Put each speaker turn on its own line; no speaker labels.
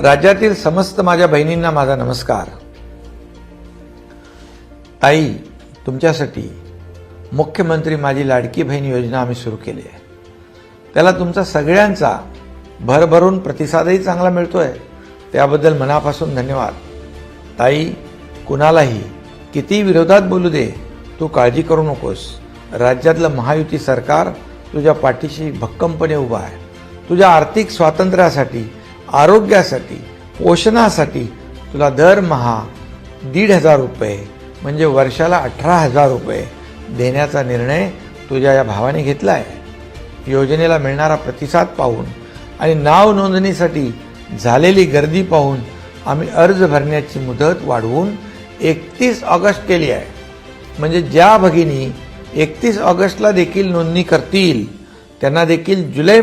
राज्यातील समस्त माझ्या बहिणींना माझा नमस्कार। ताई, तुमच्यासाठी मुख्यमंत्री माझी लाडकी बहीण योजना आम्ही सुरू केली आहे। त्याला तुमचा सगळ्यांचा भरभरून प्रतिसादही चांगला मिळतोय, त्याबद्दल मनापासून धन्यवाद। ताई, कुणालाही किती विरोधात बोलू दे, तू काळजी करू नकोस। राज्यातलं महायुती सरकार तुझ्या पाठीशी भक्कमपणे उभा आहे। तुझ्या आर्थिक स्वातंत्र्यासाठी, आरोग्यासाठी, पोषणासाठी तुला दरमहा 1,500 रुपये म्हणजे वर्षाला 18,000 रुपये देण्याचा निर्णय तुझ्या या भावाने घेतला आहे। योजनेला मिळणारा प्रतिसाद पाहून आणि नाव नोंदणीसाठी झालेली गर्दी पाहून आम्ही अर्ज भरण्याची मुदत वाढवून 31 ऑगस्ट केली आहे। म्हणजे ज्या भगिनी 31 ऑगस्टला देखील नोंदणी करतील त्यांना देखील जुलै